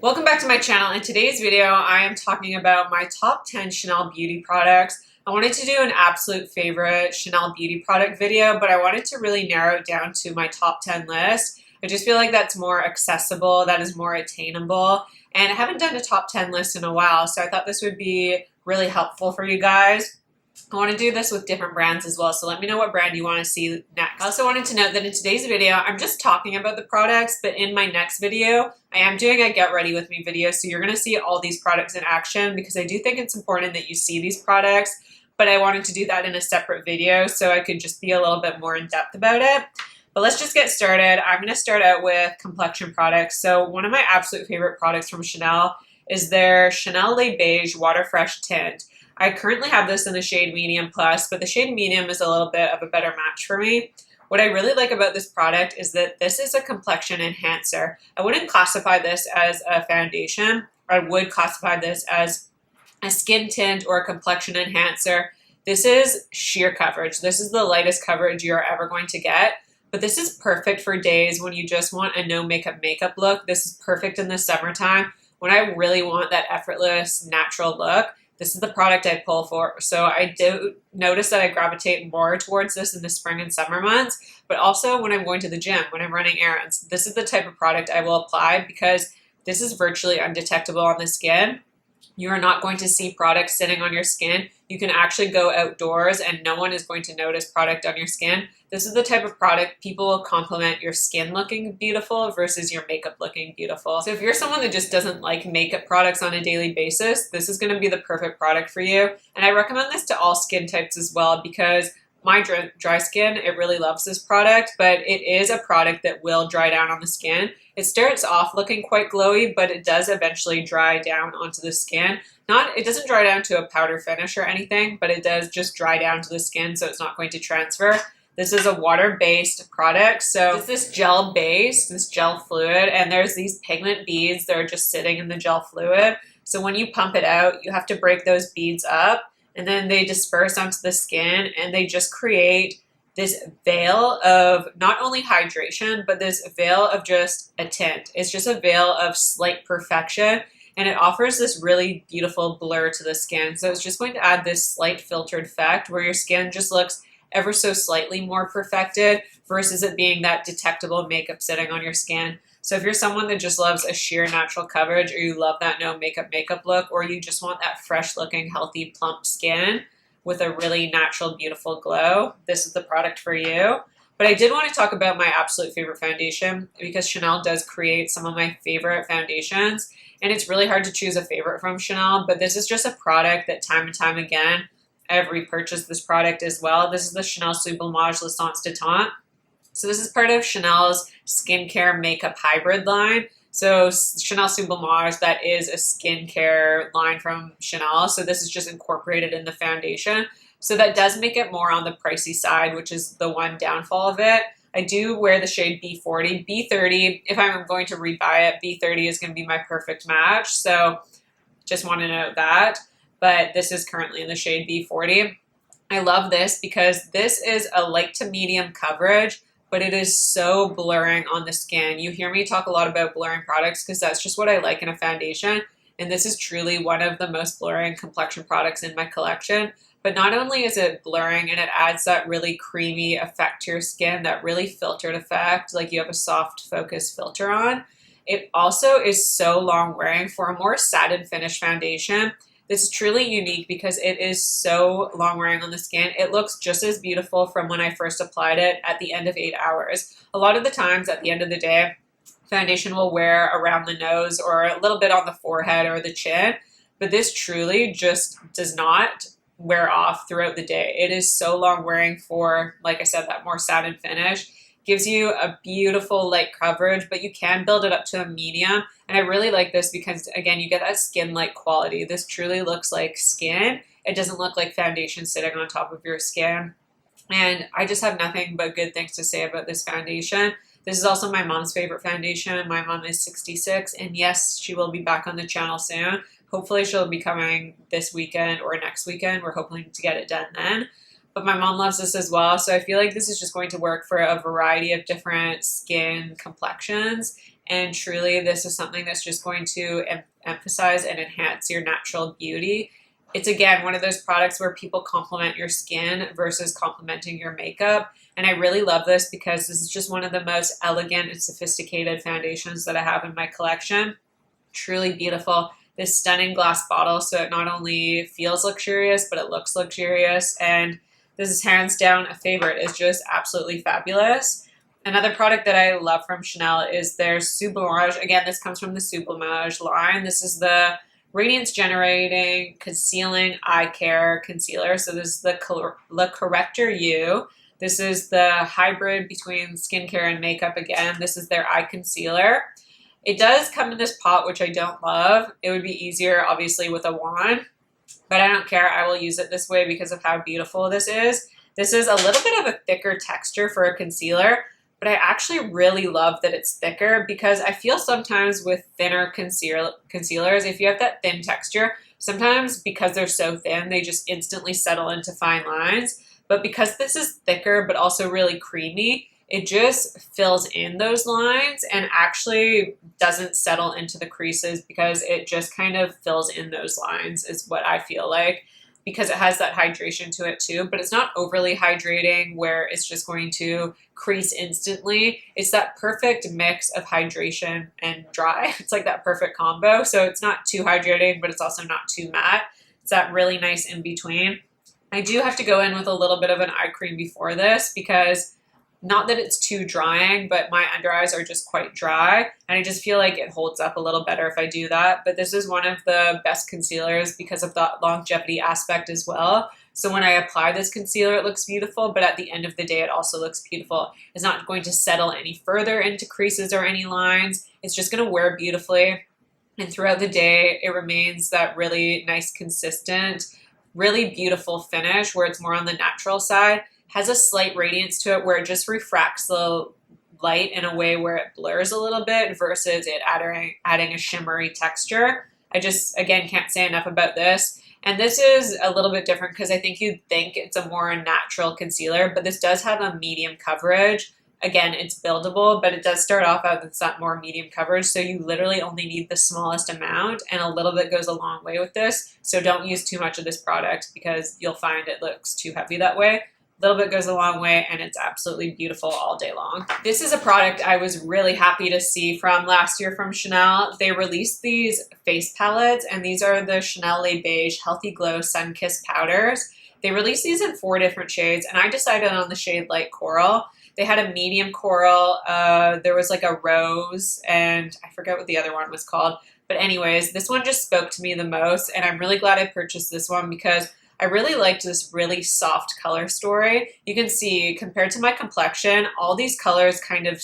Welcome back to my channel. In today's video, I am talking about my top 10 Chanel beauty products. I wanted to do an absolute favorite Chanel beauty product video, but I wanted to really narrow it down to my top 10 list. I just feel like that's more accessible, that is more attainable, and I haven't done a top 10 list in a while, so I thought this would be really helpful for you guys. I want to do this with different brands as well, so let me know what brand you want to see next. I also wanted to note that in today's video, I'm just talking about the products, but in my next video, I am doing a get ready with me video, so you're going to see all these products in action because I do think it's important that you see these products, but I wanted to do that in a separate video so I could just be a little bit more in depth about it. But let's just get started. I'm going to start out with complexion products. So one of my absolute favorite products from Chanel is their Chanel Le Beige Water Fresh Tint. I currently have this in the shade Medium Plus, but the shade Medium is a little bit of a better match for me. What I really like about this product is that this is a complexion enhancer. I wouldn't classify this as a foundation. I would classify this as a skin tint or a complexion enhancer. This is sheer coverage. This is the lightest coverage you're ever going to get. But this is perfect for days when you just want a no makeup look. This is perfect in the summertime when I really want that effortless, natural look. This is the product I pull for. So I do notice that I gravitate more towards this in the spring and summer months, but also when I'm going to the gym, when I'm running errands. This is the type of product I will apply because this is virtually undetectable on the skin. You are not going to see product sitting on your skin. You can actually go outdoors and no one is going to notice product on your skin. This is the type of product people will compliment your skin looking beautiful versus your makeup looking beautiful. So if you're someone that just doesn't like makeup products on a daily basis, this is going to be the perfect product for you. And I recommend this to all skin types as well because my dry skin, it really loves this product, but it is a product that will dry down on the skin. It starts off looking quite glowy, but it does eventually dry down onto the skin. It doesn't dry down to a powder finish or anything, but it does just dry down to the skin, so it's not going to transfer. This is a water-based product, so it's this gel base, this gel fluid, and there's these pigment beads that are just sitting in the gel fluid. So when you pump it out, you have to break those beads up, and then they disperse onto the skin, and they just create this veil of not only hydration, but this veil of just a tint. It's just a veil of slight perfection, and it offers this really beautiful blur to the skin. So it's just going to add this slight filtered effect where your skin just looks ever so slightly more perfected versus it being that detectable makeup sitting on your skin. So if you're someone that just loves a sheer natural coverage, or you love that no makeup look, or you just want that fresh looking, healthy, plump skin with a really natural, beautiful glow, this is the product for you. But I did want to talk about my absolute favorite foundation because Chanel does create some of my favorite foundations, and it's really hard to choose a favorite from Chanel, but this is just a product that time and time again, I've repurchased this product as well. This is the Chanel Sublimage L'Essence de Teint. So this is part of Chanel's skincare makeup hybrid line. So Chanel Sublimage, that is a skincare line from Chanel. So this is just incorporated in the foundation. So that does make it more on the pricey side, which is the one downfall of it. I do wear the shade B40. B30, if I'm going to rebuy it, B30 is going to be my perfect match. So just want to note that. But this is currently in the shade B40. I love this because this is a light to medium coverage, but it is so blurring on the skin. You hear me talk a lot about blurring products because that's just what I like in a foundation. And this is truly one of the most blurring complexion products in my collection. But not only is it blurring and it adds that really creamy effect to your skin, that really filtered effect, like you have a soft focus filter on, it also is so long wearing. For a more satin finish foundation, this is truly unique because it is so long wearing on the skin. It looks just as beautiful from when I first applied it at the end of 8 hours. A lot of the times at the end of the day, foundation will wear around the nose or a little bit on the forehead or the chin, but this truly just does not wear off throughout the day. It is so long wearing for, like I said, that more satin finish. Gives you a beautiful light coverage, but you can build it up to a medium. And I really like this because, again, you get that skin-like quality. This truly looks like skin. It doesn't look like foundation sitting on top of your skin. And I just have nothing but good things to say about this foundation. This is also my mom's favorite foundation. My mom is 66, and yes, she will be back on the channel soon. Hopefully she'll be coming this weekend or next weekend. We're hoping to get it done then. But my mom loves this as well, so I feel like this is just going to work for a variety of different skin complexions And truly, this is something that's just going to emphasize and enhance your natural beauty. It's, again, one of those products where people compliment your skin versus complimenting your makeup. And I really love this because this is just one of the most elegant and sophisticated foundations that I have in my collection. Truly beautiful. This stunning glass bottle, so it not only feels luxurious, but it looks luxurious. And this is hands down a favorite. It's just absolutely fabulous. Another product that I love from Chanel is their Sublimage. Again, this comes from the Sublimage line. This is the Radiance Generating Concealing Eye Care Concealer. So this is the Correcteur Yeux. This is the hybrid between skincare and makeup again. This is their eye concealer. It does come in this pot, which I don't love. It would be easier, obviously, with a wand, but I don't care. I will use it this way because of how beautiful this is. This is a little bit of a thicker texture for a concealer, but I actually really love that it's thicker because I feel sometimes with thinner concealers, if you have that thin texture, sometimes because they're so thin, they just instantly settle into fine lines. But because this is thicker but also really creamy, it just fills in those lines and actually doesn't settle into the creases because it just kind of fills in those lines is what I feel like, because it has that hydration to it too, but it's not overly hydrating where it's just going to crease instantly. It's that perfect mix of hydration and dry. It's like that perfect combo. So it's not too hydrating, but it's also not too matte. It's that really nice in between. I do have to go in with a little bit of an eye cream before this because not that it's too drying, but my under eyes are just quite dry. And I just feel like it holds up a little better if I do that. But this is one of the best concealers because of the longevity aspect as well. So when I apply this concealer, it looks beautiful, but at the end of the day, it also looks beautiful. It's not going to settle any further into creases or any lines. It's just going to wear beautifully. And throughout the day, it remains that really nice, consistent, really beautiful finish where it's more on the natural side. Has a slight radiance to it where it just refracts the light in a way where it blurs a little bit versus it adding a shimmery texture. I just, again, can't say enough about this. And this is a little bit different because I think you'd think it's a more natural concealer, but this does have a medium coverage. Again, it's buildable, but it does start off as that more medium coverage. So you literally only need the smallest amount and a little bit goes a long way with this. So don't use too much of this product because you'll find it looks too heavy that way. A little bit goes a long way and it's absolutely beautiful all day long. This is a product I was really happy to see from last year from Chanel. They released these face palettes and these are the Chanel Le Beige Healthy Glow Sun Kissed Powders. They released these in 4 different shades and I decided on the shade Light Coral. They had a medium coral, there was like a rose, and I forget what the other one was called. But anyways, this one just spoke to me the most and I'm really glad I purchased this one because I really liked this really soft color story. You can see, compared to my complexion, all these colors kind of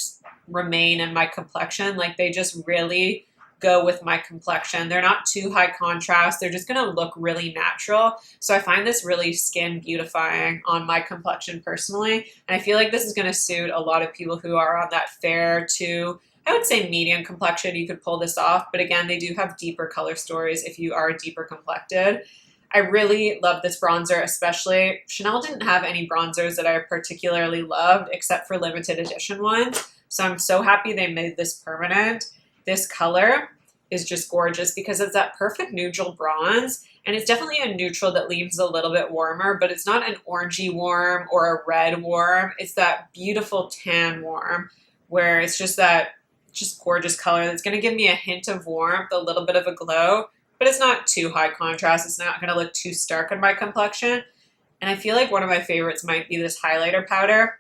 remain in my complexion. Like they just really go with my complexion. They're not too high contrast. They're just going to look really natural. So I find this really skin beautifying on my complexion personally. And I feel like this is going to suit a lot of people who are on that fair to, I would say, medium complexion. You could pull this off. But again, they do have deeper color stories if you are deeper complected. I really love this bronzer, especially. Chanel didn't have any bronzers that I particularly loved except for limited edition ones. So I'm so happy they made this permanent. This color is just gorgeous because it's that perfect neutral bronze. And it's definitely a neutral that leaves a little bit warmer, but it's not an orangey warm or a red warm. It's that beautiful tan warm where it's just that just gorgeous color that's going to give me a hint of warmth, a little bit of a glow. But it's not too high contrast. It's not going to look too stark on my complexion. And I feel like one of my favorites might be this highlighter powder.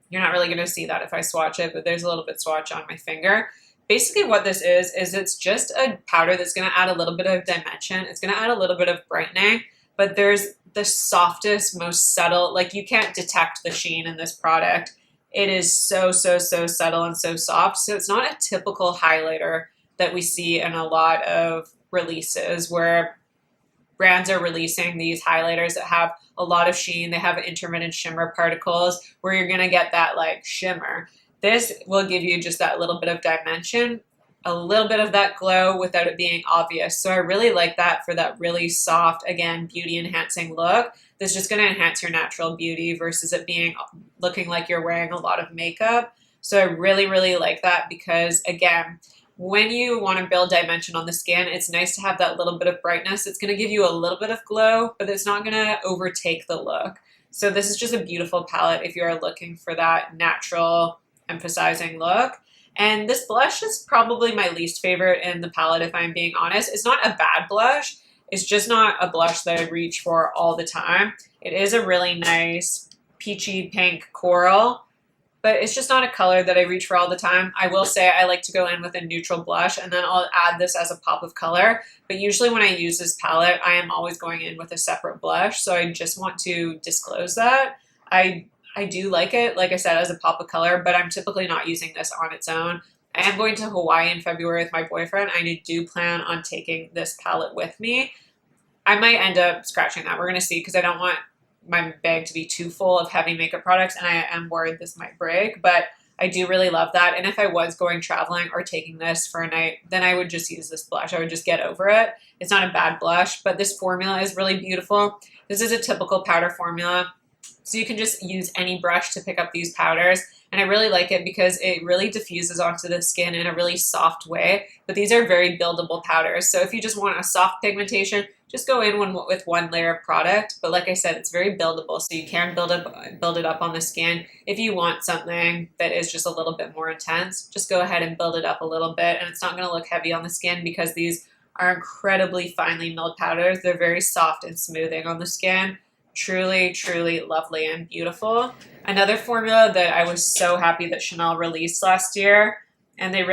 You're not really going to see that if I swatch it, but there's a little bit swatch on my finger. Basically what this is it's just a powder that's going to add a little bit of dimension. It's going to add a little bit of brightening, but there's the softest, most subtle, like you can't detect the sheen in this product. It is so, so, so subtle and so soft. So it's not a typical highlighter that we see in a lot of releases where brands are releasing these highlighters that have a lot of sheen. They have intermittent shimmer particles where you're going to get that like shimmer. This will give you just that little bit of dimension, a little bit of that glow without it being obvious. So I really like that for that really soft, again, beauty enhancing look. That's just going to enhance your natural beauty versus it being looking like you're wearing a lot of makeup. So I really, really like that because, again, when you want to build dimension on the skin, it's nice to have that little bit of brightness. It's going to give you a little bit of glow, but it's not going to overtake the look. So this is just a beautiful palette if you're looking for that natural, emphasizing look. And this blush is probably my least favorite in the palette, if I'm being honest. It's not a bad blush. It's just not a blush that I reach for all the time. It is a really nice peachy pink coral, but it's just not a color that I reach for all the time. I will say I like to go in with a neutral blush and then I'll add this as a pop of color. But usually when I use this palette, I am always going in with a separate blush. So I just want to disclose that. I do like it, like I said, as a pop of color, but I'm typically not using this on its own. I am going to Hawaii in February with my boyfriend. I do plan on taking this palette with me. I might end up scratching that. We're going to see because I don't want my bag to be too full of heavy makeup products, and I am worried this might break, but I do really love that. And if I was going traveling or taking this for a night, then I would just use this blush. I would just get over it. It's not a bad blush, but this formula is really beautiful. This is a typical powder formula. So you can just use any brush to pick up these powders. And I really like it because it really diffuses onto the skin in a really soft way. But these are very buildable powders. So if you just want a soft pigmentation, just go in with one layer of product. But like I said, it's very buildable. So you can build it up on the skin. If you want something that is just a little bit more intense, just go ahead and build it up a little bit. And it's not going to look heavy on the skin because these are incredibly finely milled powders. They're very soft and smoothing on the skin. Truly, truly lovely and beautiful. Another formula that I was so happy that Chanel released last year, and they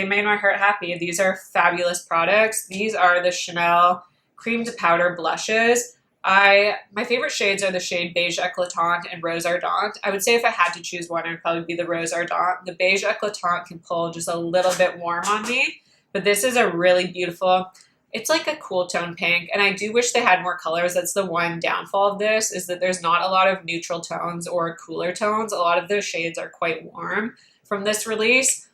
made my heart happy. These are fabulous products. These are the Chanel Cream to Powder blushes. My favorite shades are the shade Beige Eclatant and Rose Ardent. I would say if I had to choose one, it would probably be the Rose Ardent. The Beige Eclatant can pull just a little bit warm on me, but this is a really beautiful, it's like a cool tone pink, and I do wish they had more colors. That's the one downfall of this, is that there's not a lot of neutral tones or cooler tones. A lot of those shades are quite warm from this release.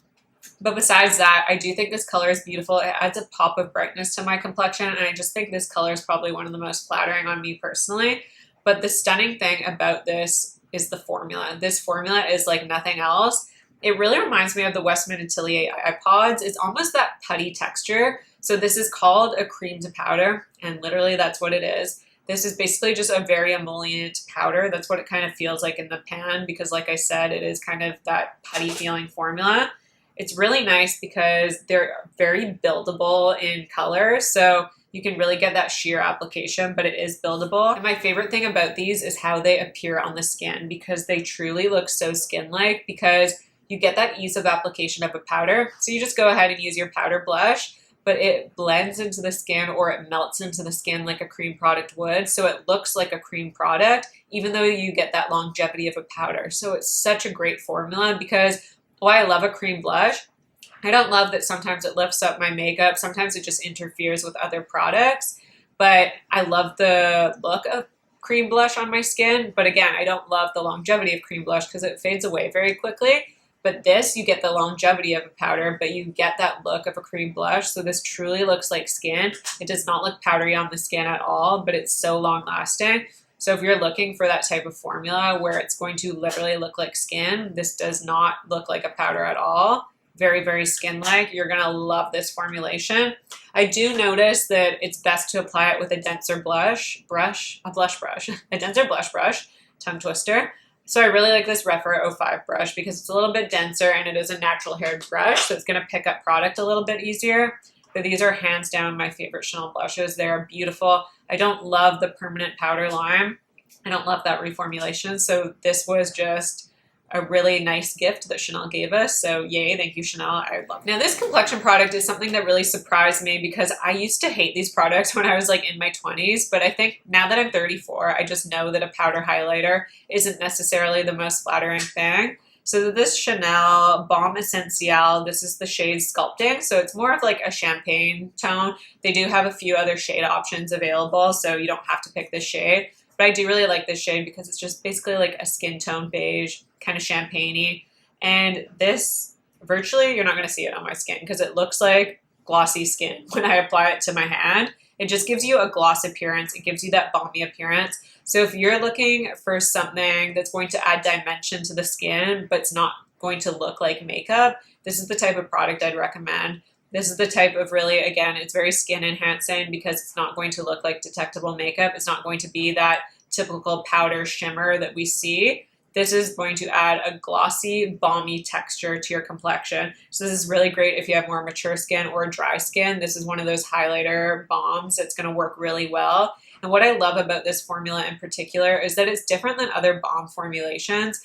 But besides that, I do think this color is beautiful. It adds a pop of brightness to my complexion, and I just think this color is probably one of the most flattering on me personally. But the stunning thing about this is the formula. This formula is like nothing else. It really reminds me of the Westman Atelier iPods. It's almost that putty texture. So this is called a cream to powder, and literally that's what it is. This is basically just a very emollient powder. That's what it kind of feels like in the pan because, like I said, it is kind of that putty feeling formula. It's really nice because they're very buildable in color, so you can really get that sheer application, but it is buildable. And my favorite thing about these is how they appear on the skin because they truly look so skin-like because you get that ease of application of a powder. So you just go ahead and use your powder blush, but it blends into the skin or it melts into the skin like a cream product would. So it looks like a cream product, even though you get that longevity of a powder. So it's such a great formula because while I love a cream blush, I don't love that sometimes it lifts up my makeup. Sometimes it just interferes with other products, but I love the look of cream blush on my skin. But again, I don't love the longevity of cream blush because it fades away very quickly. But this, you get the longevity of a powder, but you get that look of a cream blush. So this truly looks like skin. It does not look powdery on the skin at all, but it's so long lasting. So if you're looking for that type of formula where it's going to literally look like skin, this does not look like a powder at all. Very, very skin-like. You're going to love this formulation. I do notice that it's best to apply it with a denser blush brush, a denser blush brush, tongue twister. So I really like this Rephr 05 brush because it's a little bit denser and it is a natural haired brush, so it's going to pick up product a little bit easier. But these are hands down my favorite Chanel blushes. They are beautiful. I don't love the permanent powder line. I don't love that reformulation. So this was just a really nice gift that Chanel gave us. So yay, thank you, Chanel. I love it. Now this complexion product is something that really surprised me because I used to hate these products when I was like in my 20s, but I think now that I'm 34, I just know that a powder highlighter isn't necessarily the most flattering thing. So this Chanel Baume Essentiel, this is the shade Sculpting. So it's more of like a champagne tone. They do have a few other shade options available, so you don't have to pick this shade. But I do really like this shade because it's just basically like a skin tone beige, kind of champagne-y. And this, virtually, you're not going to see it on my skin because it looks like glossy skin when I apply it to my hand. It just gives you a gloss appearance. It gives you that balmy appearance. So if you're looking for something that's going to add dimension to the skin, but it's not going to look like makeup, this is the type of product I'd recommend. This is the type of really, again, it's very skin enhancing because it's not going to look like detectable makeup. It's not going to be that typical powder shimmer that we see. This is going to add a glossy, balmy texture to your complexion. So this is really great if you have more mature skin or dry skin. This is one of those highlighter balms that's going to work really well. And what I love about this formula in particular is that it's different than other balm formulations.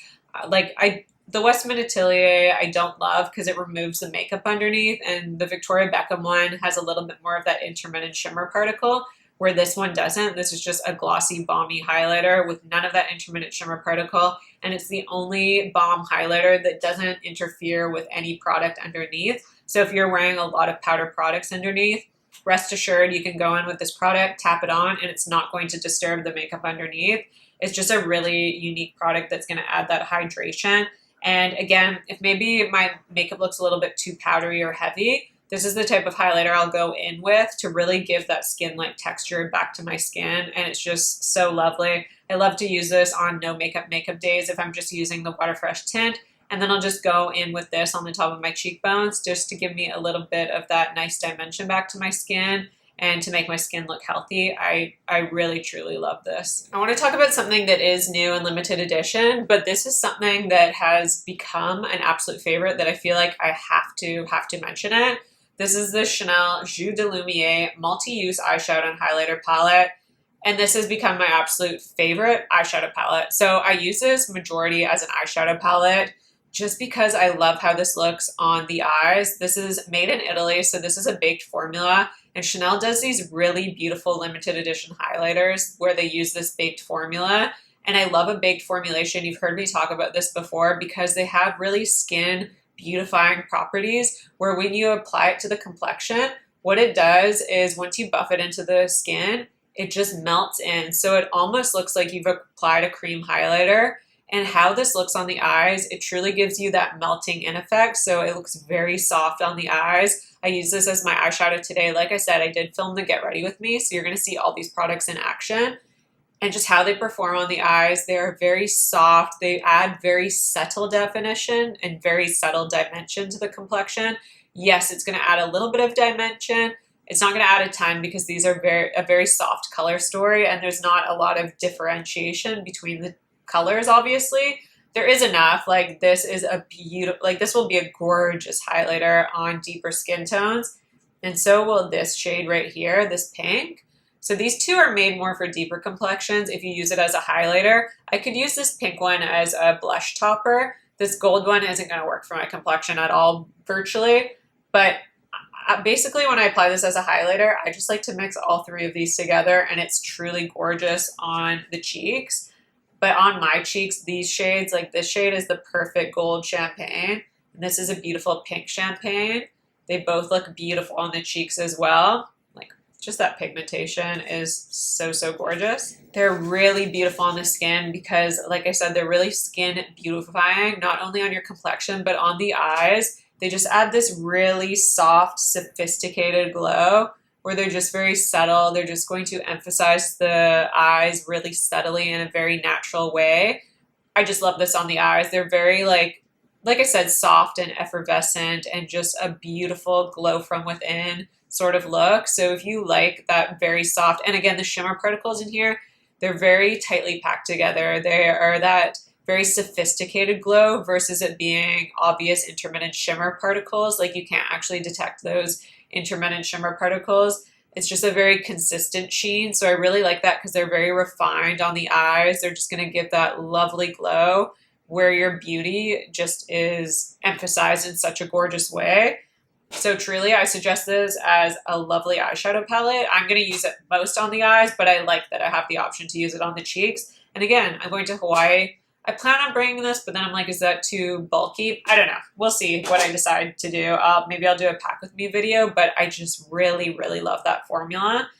The Westman Atelier I don't love because it removes the makeup underneath, and the Victoria Beckham one has a little bit more of that intermittent shimmer particle, where this one doesn't. This is just a glossy, balmy highlighter with none of that intermittent shimmer particle, and it's the only balm highlighter that doesn't interfere with any product underneath. So if you're wearing a lot of powder products underneath, rest assured you can go in with this product, tap it on, and it's not going to disturb the makeup underneath. It's just a really unique product that's going to add that hydration. And again, if maybe my makeup looks a little bit too powdery or heavy, this is the type of highlighter I'll go in with to really give that skin-like texture back to my skin, and it's just so lovely. I love to use this on no makeup days if I'm just using the Waterfresh tint, and then I'll just go in with this on the top of my cheekbones just to give me a little bit of that nice dimension back to my skin and to make my skin look healthy. I really, truly love this. I want to talk about something that is new and limited edition, but this is something that has become an absolute favorite that I feel like I have to mention it. This is the Chanel Jeux de Lumière multi-use eyeshadow and highlighter palette, and this has become my absolute favorite eyeshadow palette. So I use this majority as an eyeshadow palette just because I love how this looks on the eyes. This is made in Italy, so this is a baked formula. And Chanel does these really beautiful limited edition highlighters where they use this baked formula. And I love a baked formulation. You've heard me talk about this before because they have really skin beautifying properties where when you apply it to the complexion, what it does is once you buff it into the skin, it just melts in. So it almost looks like you've applied a cream highlighter. And how this looks on the eyes, it truly gives you that melting in effect. So it looks very soft on the eyes. I use this as my eyeshadow today. Like I said, I did film the Get Ready With Me. So you're going to see all these products in action. And just how they perform on the eyes, they're very soft. They add very subtle definition and very subtle dimension to the complexion. Yes, it's going to add a little bit of dimension. It's not going to add a ton because these are a very soft color story. And there's not a lot of differentiation between the colors, obviously. There is enough. Like this is a beautiful, like this will be a gorgeous highlighter on deeper skin tones. And so will this shade right here, this pink. So these two are made more for deeper complexions if you use it as a highlighter. I could use this pink one as a blush topper. This gold one isn't going to work for my complexion at all, virtually. But basically when I apply this as a highlighter, I just like to mix all three of these together and it's truly gorgeous on the cheeks. But on my cheeks, these shades, like this shade is the perfect gold champagne. And this is a beautiful pink champagne. They both look beautiful on the cheeks as well. Like just that pigmentation is so, so gorgeous. They're really beautiful on the skin because, like I said, they're really skin beautifying, not only on your complexion, but on the eyes. They just add this really soft, sophisticated glow where they're just very subtle. They're just going to emphasize the eyes really subtly in a very natural way. I just love this on the eyes. They're very, like I said, soft and effervescent and just a beautiful glow from within sort of look. So if you like that very soft, and again, the shimmer particles in here, they're very tightly packed together. They are that very sophisticated glow versus it being obvious intermittent shimmer particles. Like you can't actually detect those intermittent shimmer particles. It's just a very consistent sheen. So I really like that because they're very refined on the eyes. They're just going to give that lovely glow where your beauty just is emphasized in such a gorgeous way. So truly, I suggest this as a lovely eyeshadow palette. I'm going to use it most on the eyes, but I like that I have the option to use it on the cheeks. And again, I'm going to Hawaii. I plan on bringing this, but then I'm like, is that too bulky? I don't know. We'll see what I decide to do. Maybe I'll do a pack with me video, but I just really, really love that formula.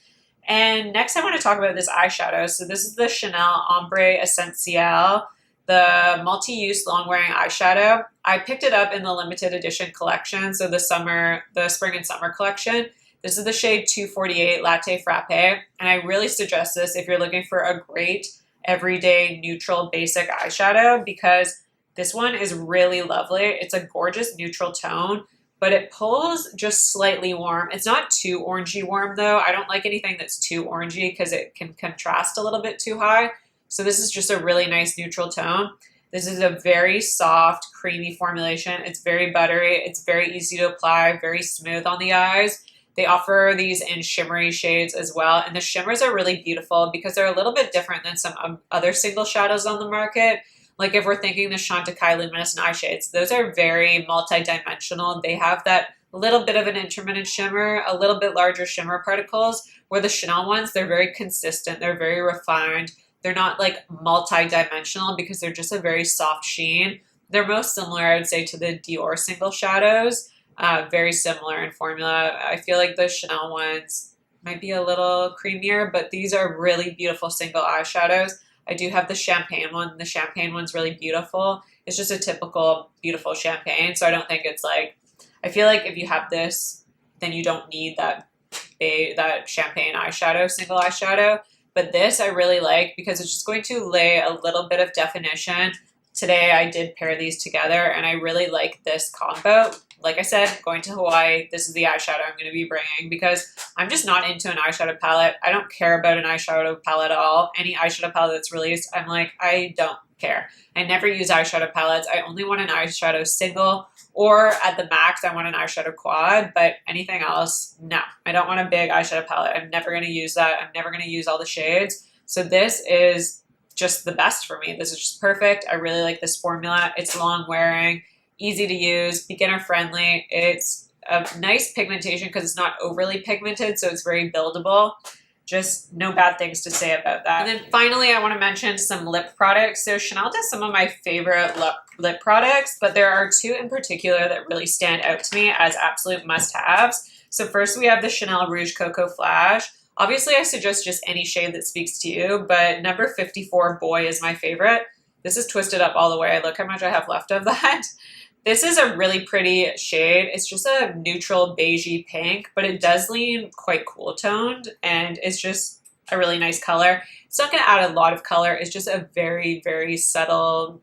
And next I want to talk about this eyeshadow. So this is the Chanel Ombre Essentiel, the multi-use long-wearing eyeshadow. I picked it up in the limited edition collection, so the spring and summer collection. This is the shade 248 Latte Frappé, and I really suggest this if you're looking for a great everyday neutral basic eyeshadow because This one is really lovely. It's a gorgeous neutral tone, but it pulls just slightly warm. It's not too orangey warm though. I don't like anything that's too orangey because it can contrast a little bit too high. So this is just a really nice neutral tone. This is a very soft, creamy formulation. It's very buttery. It's very easy to apply, very smooth on the eyes. They offer these in shimmery shades as well. And the shimmers are really beautiful because they're a little bit different than some other single shadows on the market. Like if we're thinking the Chantecaille Luminescent eye shades, those are very multi-dimensional. They have that little bit of an intermittent shimmer, a little bit larger shimmer particles, where the Chanel ones, they're very consistent. They're very refined. They're not like multi-dimensional because they're just a very soft sheen. They're most similar, I would say, to the Dior single shadows. Very similar in formula. I feel like the Chanel ones might be a little creamier, but these are really beautiful single eyeshadows. I do have the champagne one. The champagne one's really beautiful. It's just a typical beautiful champagne, so I don't think it's like, I feel like if you have this, then you don't need that champagne eyeshadow, single eyeshadow. But this I really like because it's just going to lay a little bit of definition. Today I did pair these together and I really like this combo. Like I said, going to Hawaii, this is the eyeshadow I'm going to be bringing because I'm just not into an eyeshadow palette. I don't care about an eyeshadow palette at all. Any eyeshadow palette that's released, I'm like, I don't care. I never use eyeshadow palettes. I only want an eyeshadow single, or at the max, I want an eyeshadow quad, but anything else, no. I don't want a big eyeshadow palette. I'm never going to use that. I'm never going to use all the shades. So this is just the best for me. This is just perfect. I really like this formula. It's long wearing, easy to use, beginner friendly. It's a nice pigmentation because it's not overly pigmented, so it's very buildable. Just no bad things to say about that. And then finally, I want to mention some lip products. So Chanel does some of my favorite lip products, but there are two in particular that really stand out to me as absolute must-haves. So first we have the Chanel Rouge Coco Flash. Obviously, I suggest just any shade that speaks to you, but number 54 Boy is my favorite. This is twisted up all the way. Look how much I have left of that. This is a really pretty shade. It's just a neutral beigey pink, but it does lean quite cool toned and it's just a really nice color. It's not gonna add a lot of color. It's just a very, very subtle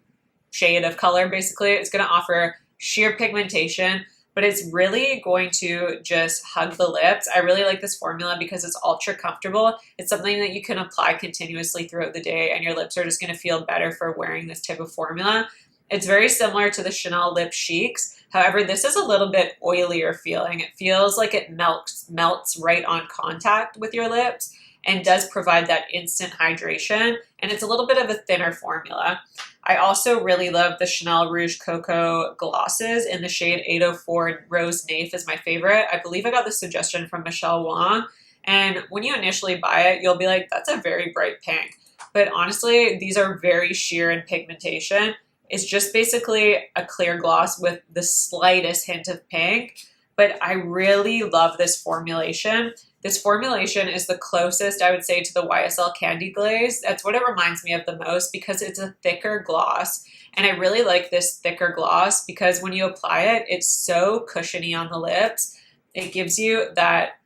shade of color, basically. It's gonna offer sheer pigmentation, but it's really going to just hug the lips. I really like this formula because it's ultra comfortable. It's something that you can apply continuously throughout the day and your lips are just gonna feel better for wearing this type of formula. It's very similar to the Chanel Lip Chics. However, this is a little bit oilier feeling. It feels like it melts right on contact with your lips and does provide that instant hydration. And it's a little bit of a thinner formula. I also really love the Chanel Rouge Coco glosses in the shade 804. Rose Naif is my favorite. I believe I got the suggestion from Michelle Wong. And when you initially buy it, you'll be like, that's a very bright pink. But honestly, these are very sheer in pigmentation. It's just basically a clear gloss with the slightest hint of pink, but I really love this formulation. This formulation is the closest, I would say, to the YSL Candy Glaze. That's what it reminds me of the most because it's a thicker gloss. And I really like this thicker gloss because when you apply it, it's so cushiony on the lips. It gives you that,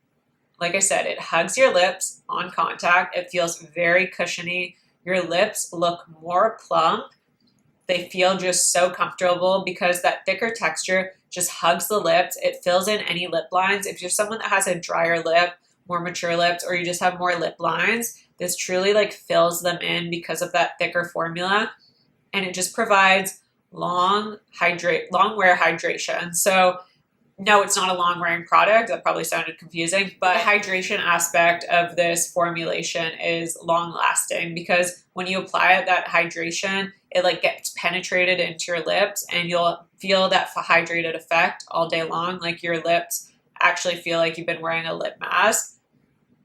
like I said, it hugs your lips on contact. It feels very cushiony. Your lips look more plump. They feel just so comfortable because that thicker texture just hugs the lips. It fills in any lip lines. If you're someone that has a drier lip, more mature lips, or you just have more lip lines, this truly like fills them in because of that thicker formula. And it just provides long wear hydration. So no, it's not a long wearing product. That probably sounded confusing, but the hydration aspect of this formulation is long lasting because when you apply it, that hydration, it like gets penetrated into your lips and you'll feel that hydrated effect all day long. Like your lips actually feel like you've been wearing a lip mask.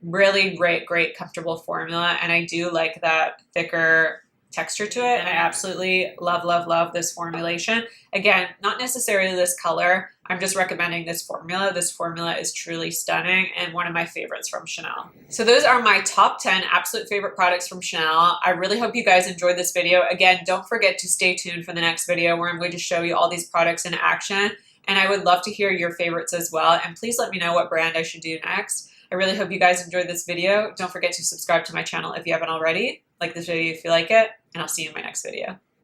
Really great, comfortable formula. And I do like that thicker texture to it. And I absolutely love this formulation. Again, not necessarily this color. I'm just recommending this formula. This formula is truly stunning and one of my favorites from Chanel. So those are my top 10 absolute favorite products from Chanel. I really hope you guys enjoyed this video. Again, don't forget to stay tuned for the next video where I'm going to show you all these products in action. And I would love to hear your favorites as well. And please let me know what brand I should do next. I really hope you guys enjoyed this video. Don't forget to subscribe to my channel if you haven't already. Like this video if you like it, and I'll see you in my next video.